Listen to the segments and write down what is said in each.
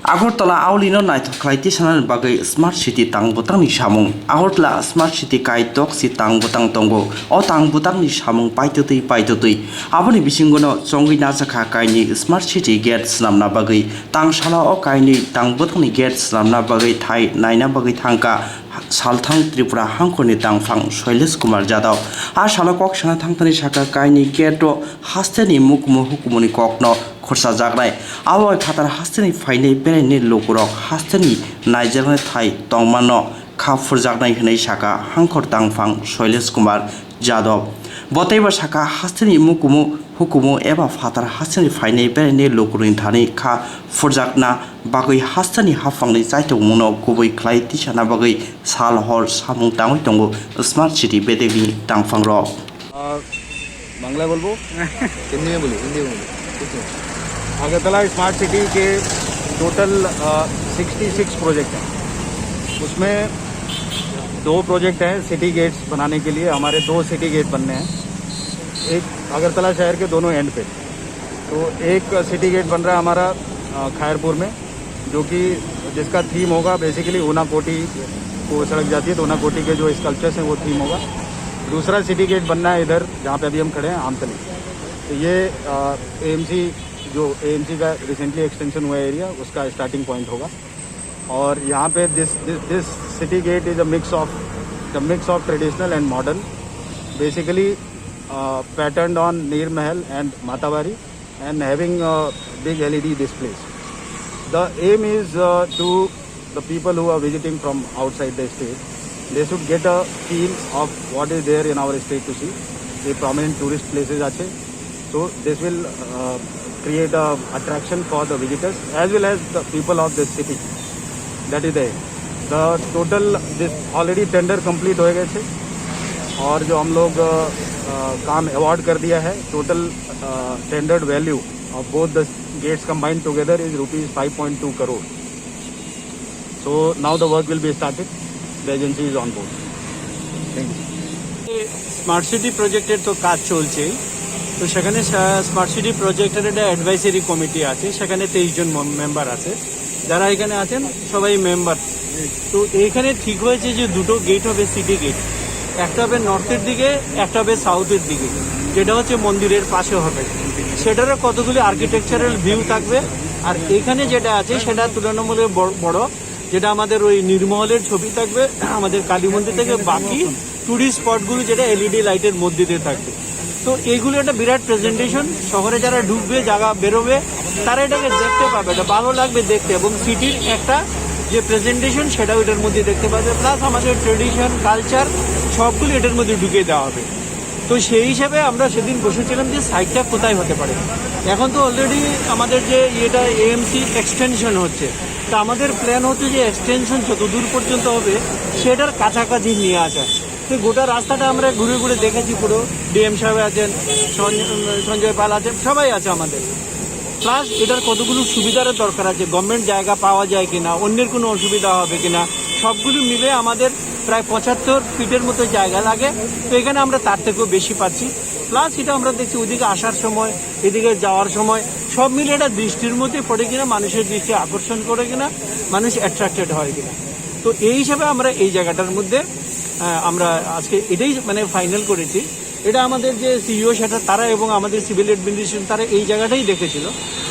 Agortala Aulino Night Klaitisan Bagay Smart City Tang Butang Samung. Agortla Smart City Kai Toxi Tang Butang Tongo, or Tang Butang Samung Paitoti Paitoti. Aboni Bisingono, Songi Nasaka Kaini, Smart City gets Swnamna Bagay, Tang Shala or Kaini, Tang Butani gets Swnamna Bagay Thai, Naina Bagay Tanka. Salthang Tripura Hankoni Tang Fang Soilesh Kr Jadab. A Shalakok Shana Tangtani Shaka Kaini Geto Hasteni Mukmu Hukumuni Kokno Kursa Jagrai. Our Patar Hasteni Fine Bereni Lokurok Hasteni Nigeria Thai Tongmano Kafur Jagnai Hene Shaka Hankor Tang Fang Soilesh Kr Jadab. Whatever Shaka Hasteni Mukumu Hukumu Eva Fatar Hasteni Fine Bereni Lokurin Thani Ka Furjakna. Bagwi hastani hafangni zaito muno kubui klai tishana bagwi sal hor samung tangoi tongo smart city bedevi tangfang ro Bangla बोलबो हिंदी में बोलो हिंदी में बोलो Agartala smart city के total 66 project हैं उसमें 2 project हैं city gets बनाने के लिए हमारे 2 सिटी गेट बनने हैं एक अगरतला शहर के दोनों एंड पे तो एक सिटी गेट बन रहा है हमारा खैरपुर में जो कि जिसका थीम होगा बेसिकली ऊनाकोटी को सड़क जाती है तो ऊनाकोटी के जो स्कल्पचर्स हैं वो थीम होगा। दूसरा सिटी गेट बनना है इधर जहाँ पे अभी हम खड़े हैं आमतली तो ये एएमसी का रिसेंटली एक्सटेंशन हुआ एरिया उसका स्टार्टिंग पॉइंट होगा और यहाँ पे this city gate is the mix of traditional and modern basically pattern on Neer Mahal and Matawari and having big LED displays. The aim is to the people who are visiting from outside the state, they should get a feel of what is there in our state to see. The prominent tourist places are there. So this will create a attraction for the visitors as well as the people of this city. That is the aim. The total this already tender complete हो गए थे और जो हम लोग काम award कर दिया है total tendered value of both the gates combined together is ₹5.2 crore so now the work will be started the agency is on board thank you smart city প্রজেক্টের তো কাজ চলছে তো সেখানে স্মার্ট সিটি প্রজেক্টের একটা অ্যাডভাইজারি কমিটি আছে সেখানে 23 জন মেম্বার আছে যারা এখানে আছেন সবাই মেম্বার তো এখানে ঠিক হয়েছে যে দুটো গেট হবে সিটি গেট একটা হবে নর্থের দিকে একটা হবে সাউথের দিকে যেটা হচ্ছে মন্দিরের পাশে হবে সেটারও কতগুলি আর্কিটেকচারাল ভিউ থাকবে আর এখানে যেটা আছে সেটা তুলনামূলক বড় যেটা আমাদের ওই নির্মহলের ছবি থাকবে আমাদের কালী মন্দির থেকে বাকি টুরিস্ট স্পটগুলো যেটা এলইডি লাইটের মধ্যে দিয়ে থাকবে তো এইগুলো একটা বিরাট প্রেজেন্টেশন শহরে যারা ঢুকবে জায়গা বেরোবে তারা এটাকে দেখতে পাবে এটা ভালো লাগবে দেখতে এবং সিটির একটা যে প্রেজেন্টেশন সেটাও এটার মধ্যে দেখতে পাবে প্লাস আমাদের ট্রেডিশন কালচার সবগুলো এটার মধ্যে ঢুকিয়ে দেওয়া হবে তো সেই হিসাবে আমরা সেদিন বসেছিলাম যে সাইটটা কোথায় হতে পারে এখন তো অলরেডি আমাদের যে এটা এএমসি এক্সটেনশন হচ্ছে তা আমাদের প্ল্যান হচ্ছে যে এক্সটেনশন যত দূর পর্যন্ত হবে সেটার কাছাকাছি নিয়ে আসা তো গোটা রাস্তাটা আমরা ঘুরে ঘুরে দেখেছি পুরো ডিএম সাহেব আছেন সঞ্জয় পাল আছেন সবাই আছে আমাদের প্লাস এটার কতগুলো সুবিধার দরকার আছে গভর্নমেন্ট জায়গা পাওয়া যায় কিনা অন্যের কোনো অসুবিধা হবে কিনা সবগুলো মিলে আমাদের প্রায় 75 ফিটের মতো জায়গা লাগে তো এখানে আমরা তার থেকেও বেশি পাচ্ছি প্লাস এটা আমরা দেখছি ওইদিকে আসার সময় এদিকে যাওয়ার সময় সব মিলে এটা দৃষ্টির মধ্যে পড়ে কিনা মানুষের দৃষ্টি আকর্ষণ করে কিনা মানুষ অ্যাট্রাক্টেড হয় কিনা তো এই হিসাবে আমরা এই জায়গাটার মধ্যে আমরা আজকে এটাই মানে ফাইনাল করেছি এটা আমাদের যে সিইও সেটা তারা এবং আমাদের সিভিল অ্যাডমিনিস্ট্রেশন তারা এই জায়গাটাই দেখেছিল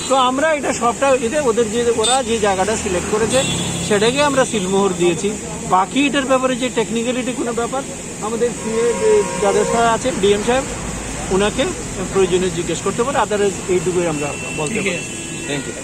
তো আমরা এটা সবটা এতে ওদের যে ওরা যে জায়গাটা সিলেক্ট করেছে সেটাকে আমরা সিলমোহর দিয়েছি বাকি এটার ব্যাপারে যে টেকনিক্যালিটি কোনো ব্যাপার আমাদের সিএ যে যাদের সাথে আছেন ডিএম সাহেব ওনাকে প্রয়োজনে জিজ্ঞেস করতে পারে আদারওয়াইজ এইটুকুই আমরা বলতে পারি থ্যাংক ইউ